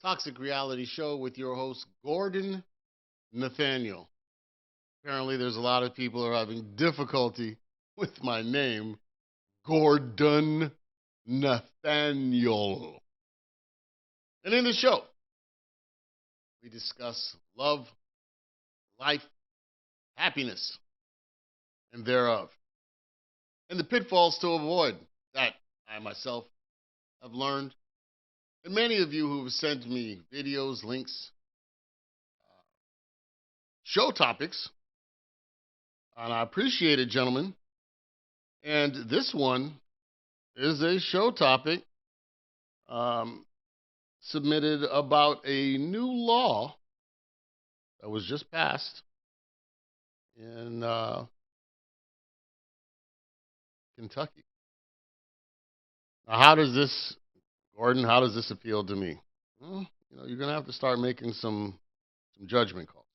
Toxic Reality Show with your host, Gordon Nathaniel. Apparently, there's a lot of people who are having difficulty with my name, Gordon Nathaniel. And in the show, we discuss love, life, happiness, and thereof, and the pitfalls to avoid that I myself have learned. And many of you who have sent me videos, links, show topics, and I appreciate it, gentlemen. And this one is a show topic submitted about a new law that was just passed in Kentucky. Now, Gordon, how does this appeal to me? Well, you're going to have to start making some judgment calls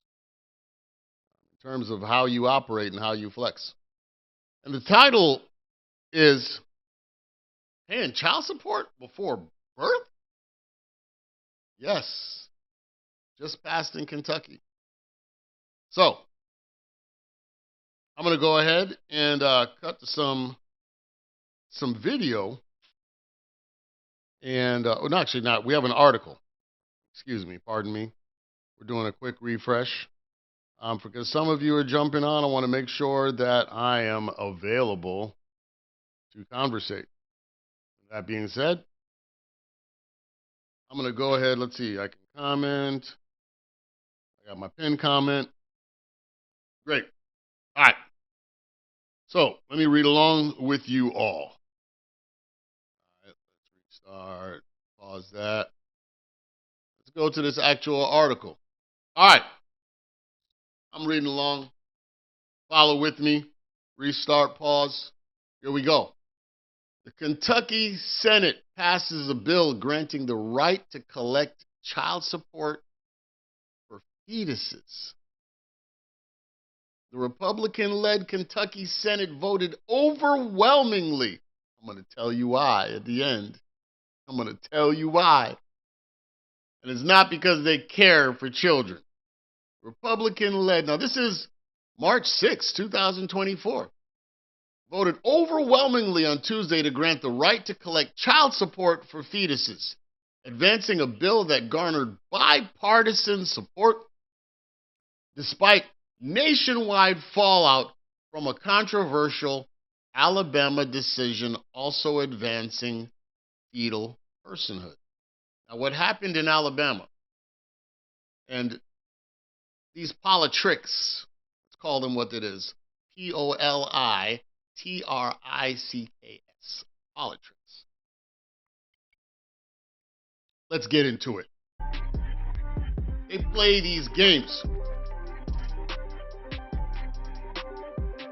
in terms of how you operate and how you flex. And the title is Paying Child Support Before Birth? Yes, just passed in Kentucky. So, I'm going to go ahead and cut to some video. And, no, actually not. We have an article. Excuse me. Pardon me. We're doing a quick refresh. Because some of you are jumping on, I want to make sure that I am available to conversate. That being said, I'm going to go ahead. Let's see. I can comment. I got my pinned comment. Great. All right. So let me read along with you all. All right, let's restart. Pause that. Let's go to this actual article. All right. I'm reading along. Follow with me. Restart, pause. Here we go. The Kentucky Senate passes a bill granting the right to collect child support for fetuses. The Republican-led Kentucky Senate voted overwhelmingly. I'm going to tell you why at the end. I'm going to tell you why. And it's not because they care for children. Republican-led. Now, this is March 6, 2024. Voted overwhelmingly on Tuesday to grant the right to collect child support for fetuses, advancing a bill that garnered bipartisan support despite nationwide fallout from a controversial Alabama decision also advancing fetal personhood. Now, what happened in Alabama, and these politricks, let's call them what it is, Politricks, politricks. Let's get into it. They play these games.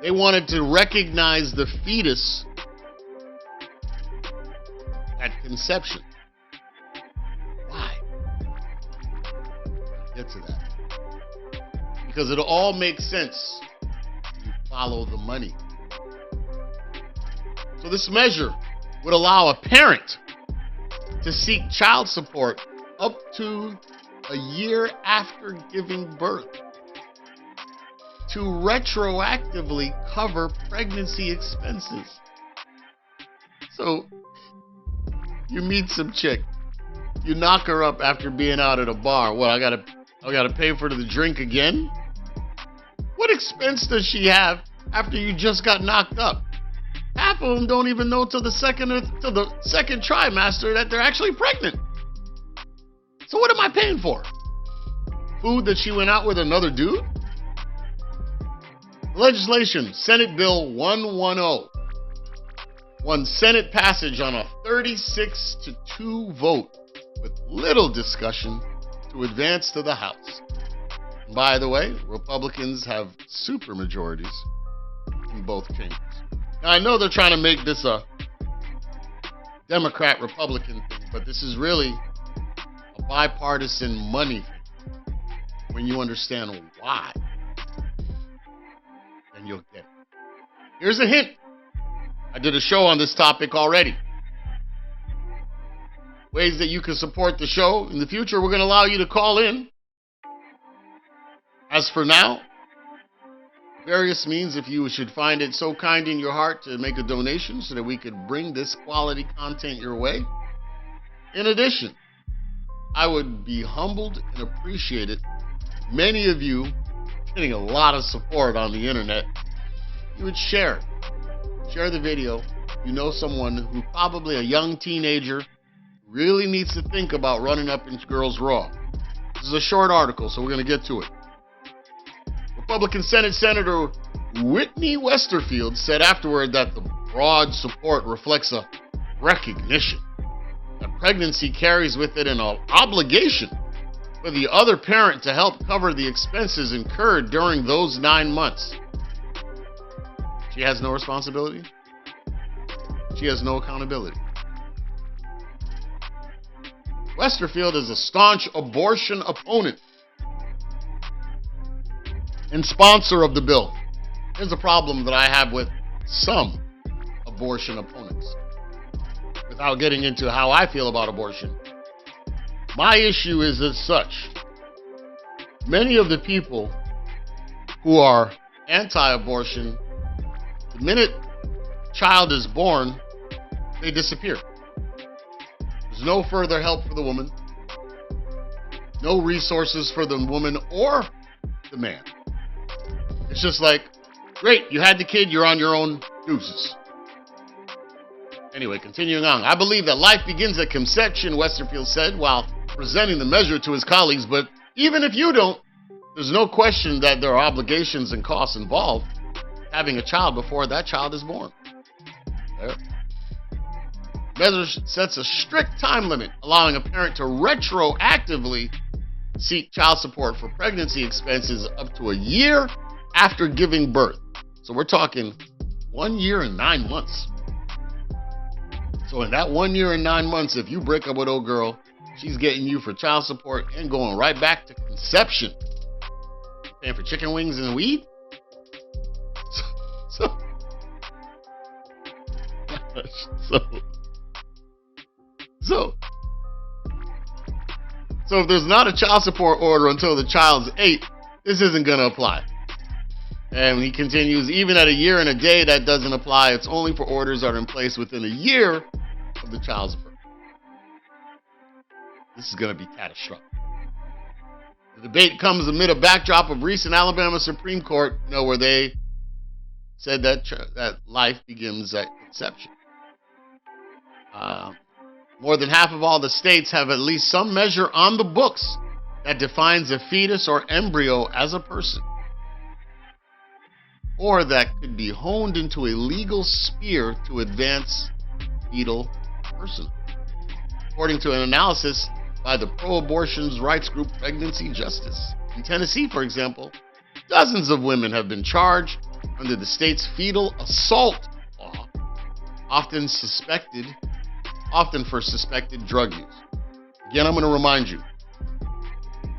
They wanted to recognize the fetus at conception. Why? Get to that. Because it all makes sense. You follow the money. So this measure would allow a parent to seek child support up to a year after giving birth to retroactively cover pregnancy expenses. So you meet some chick, you knock her up after being out at a bar. What, I gotta pay for the drink again? What expense does she have after you just got knocked up? Half of them don't even know till the second trimester that they're actually pregnant. So what am I paying for? Food that she went out with another dude? Legislation, Senate Bill 110, won Senate passage on a 36-2 vote with little discussion to advance to the House. And by the way, Republicans have super majorities in both chambers. Now, I know they're trying to make this a Democrat-Republican thing, but this is really a bipartisan money thing. When you understand why, then you'll get it. Here's a hint. I did a show on this topic already. Ways that you can support the show. In the future, we're going to allow you to call in. As for now, various means, if you should find it so kind in your heart to make a donation so that we could bring this quality content your way. In addition, I would be humbled and appreciated. Many of you getting a lot of support on the internet. You would share the video. You know someone who, probably a young teenager, really needs to think about running up in Girls Raw. This is a short article, so we're going to get to it. Republican Senate Senator Whitney Westerfield said afterward that the broad support reflects a recognition that pregnancy carries with it an obligation for the other parent to help cover the expenses incurred during those 9 months. She has no responsibility. She has no accountability. Westerfield is a staunch abortion opponent and sponsor of the bill. Here's a problem that I have with some abortion opponents. Without getting into how I feel about abortion, my issue is as such. Many of the people who are anti-abortion, the minute child is born, they disappear. There's no further help for the woman, no resources for the woman or the man. It's just like, great, you had the kid, you're on your own, deuces. Anyway, continuing on. I believe that life begins at conception, Westerfield said, while presenting the measure to his colleagues. But even if you don't, there's no question that there are obligations and costs involved having a child before that child is born. There. Measure sets a strict time limit, allowing a parent to retroactively seek child support for pregnancy expenses up to a year after giving birth. So we're talking 1 year and 9 months. So in that 1 year and 9 months, if you break up with old girl, she's getting you for child support and going right back to conception. Paying for chicken wings and weed? So if there's not a child support order until the child's 8, this isn't going to apply. And he continues, even at a year and a day, that doesn't apply. It's only for orders that are in place within a year of the child's birth. This is going to be catastrophic. The debate comes amid a backdrop of recent Alabama Supreme Court, where they said that life begins at conception. More than half of all the states have at least some measure on the books that defines a fetus or embryo as a person, or that could be honed into a legal sphere to advance fetal person. According to an analysis by the pro-abortion rights group Pregnancy Justice. In Tennessee, for example, dozens of women have been charged under the state's fetal assault law, often for suspected drug use. Again, I'm going to remind you,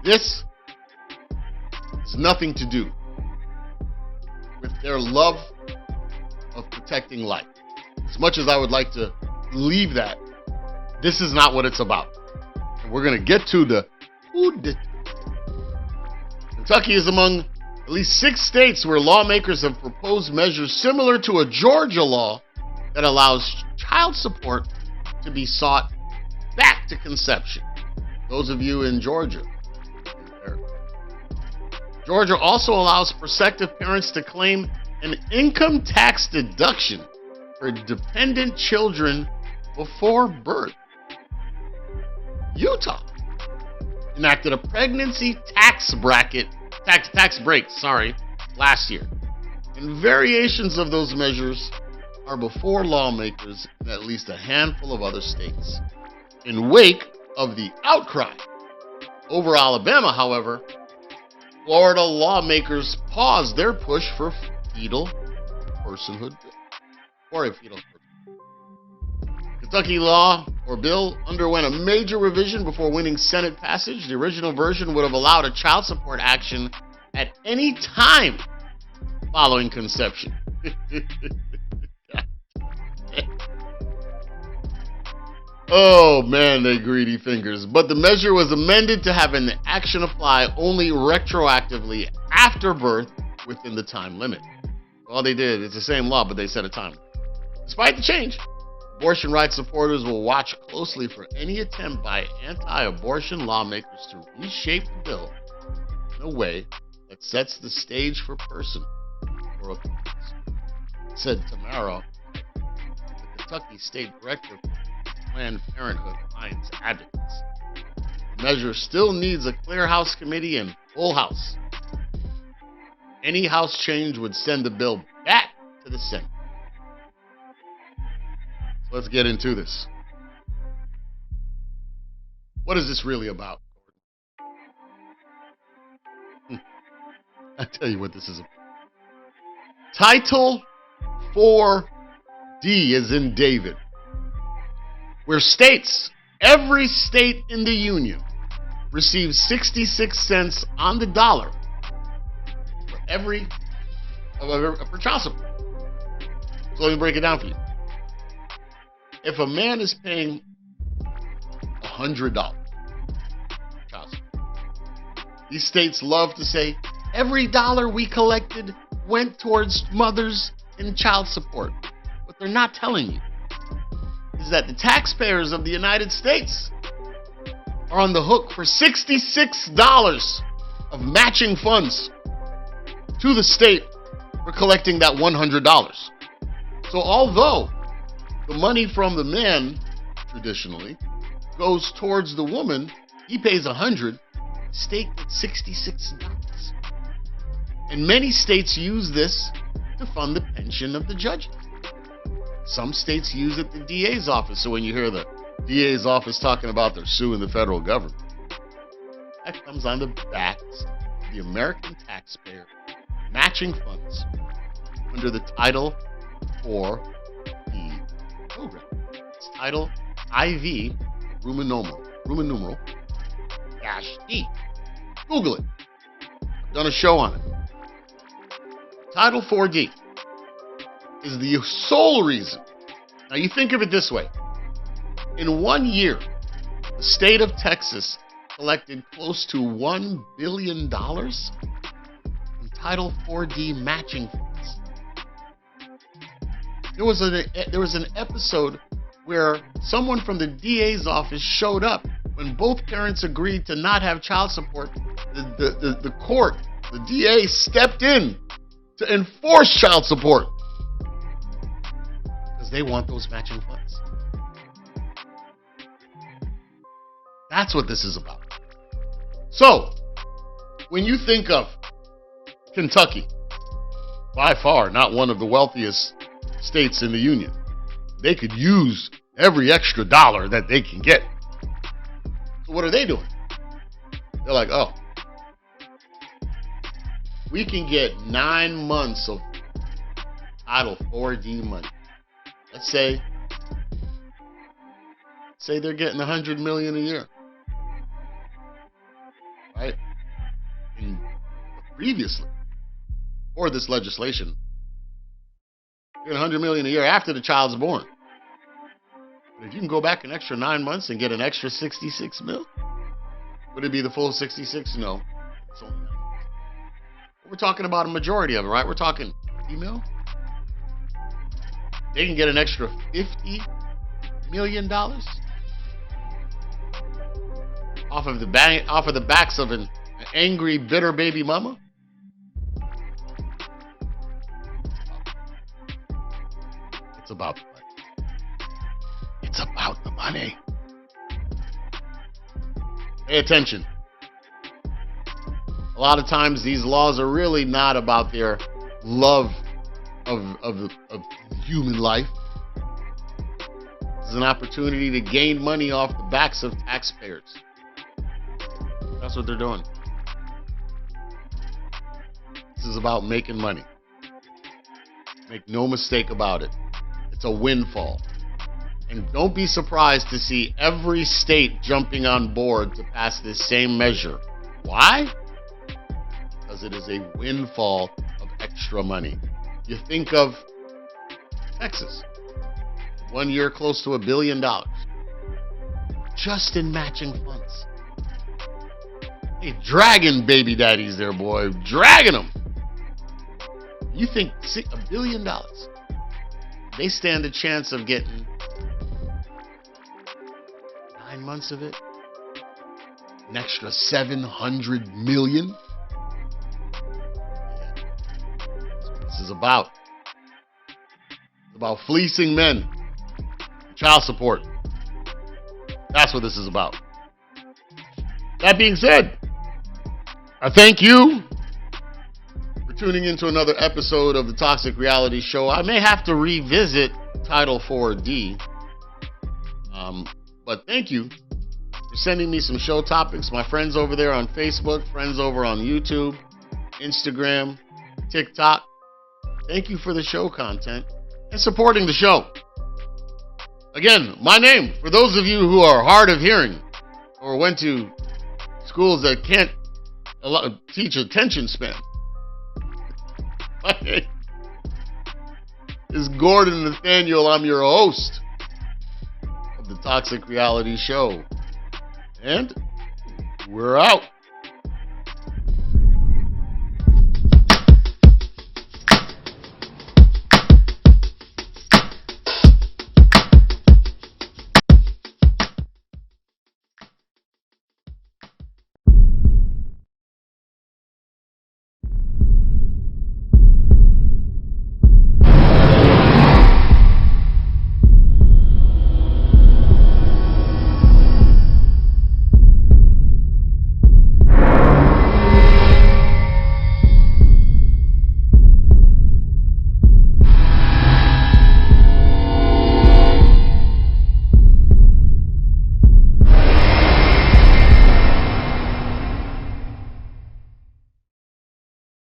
this has nothing to do with their love of protecting life. As much as I would like to believe that, this is not what it's about. And we're going to get to the who did. Kentucky is among at least 6 states where lawmakers have proposed measures similar to a Georgia law that allows child support to be sought back to conception. Those of you in Georgia. Georgia also allows prospective parents to claim an income tax deduction for dependent children before birth. Utah enacted a pregnancy tax break last year. And variations of those measures are before lawmakers in at least a handful of other states. In wake of the outcry over Alabama, however, Florida lawmakers paused their push for fetal personhood or a fetal person. Kentucky law or bill underwent a major revision before winning Senate passage. The original version would have allowed a child support action at any time following conception. Oh man, they greedy fingers. But the measure was amended to have an action apply only retroactively after birth within the time limit. All they did, it's the same law, but they set a time. Despite the change, abortion rights supporters will watch closely for any attempt by anti-abortion lawmakers to reshape the bill in a way that sets the stage for person or abuse, said Tamara, the Kentucky State Director for Planned Parenthood Alliance Advocates. The measure still needs a clear House committee and full House. Any House change would send the bill back to the Senate. So let's get into this. What is this really about? I'll tell you what this is about. Title 4D is in David, where states, every state in the union, receives 66 cents on the dollar for child support. So let me break it down for you. If a man is paying $100 child support, these states love to say every dollar we collected went towards mothers and child support. What they're not telling you is that the taxpayers of the United States are on the hook for $66 of matching funds to the state for collecting that $100. So although the money from the man traditionally goes towards the woman, he pays $100, the state gets $66. And many states use this to fund the pension of the judges. Some states use it the DA's office. So when you hear the DA's office talking about they're suing the federal government, that comes on the backs of the American taxpayer matching funds under the Title 4D program. It's Title IV Roman numeral -D. Google it. I've done a show on it. Title 4D is the sole reason. Now you think of it this way. In 1 year, the state of Texas collected close to $1 billion in Title 4D matching funds. There was an episode where someone from the DA's office showed up when both parents agreed to not have child support. The court, the DA stepped in to enforce child support because they want those matching funds. That's what this is about. So, when you think of Kentucky, by far not one of the wealthiest states in the union, they could use every extra dollar that they can get. So what are they doing? They're like, oh, we can get 9 months of Title 4D money. Let's say they're getting $100 million a year, right? And previously, or this legislation, you're getting $100 million a year after the child's born. But if you can go back an extra 9 months and get an extra 66 mil, would it be the full 66? No, it's only 9 months. We're talking about a majority of it, right? We're talking female. They can get an extra $50 million off of the backs of an angry, bitter baby mama. It's about the money. It's about the money. Pay attention. A lot of times these laws are really not about their love of human life. This is an opportunity to gain money off the backs of taxpayers. That's what they're doing. This is about making money. Make no mistake about it. It's a windfall. And don't be surprised to see every state jumping on board to pass this same measure. Why? Because it is a windfall of extra money. You think of Texas, 1 year close to $1 billion. just in matching funds. Hey, dragging baby daddies there, boy. Dragging them. You think $1 billion, they stand a chance of getting 9 months of it? An extra 700 million? That's what this is about. It's about fleecing men. Child support. That's what this is about. That being said, I thank you for tuning into another episode of the Toxic Reality Show. I may have to revisit Title 4D. But thank you for sending me some show topics. My friends over there on Facebook, friends over on YouTube, Instagram, TikTok. Thank you for the show content and supporting the show. Again, my name, for those of you who are hard of hearing or went to schools that can't teach attention span, my name is Gordon Nathaniel. I'm your host of the Toxic Reality Show. And we're out.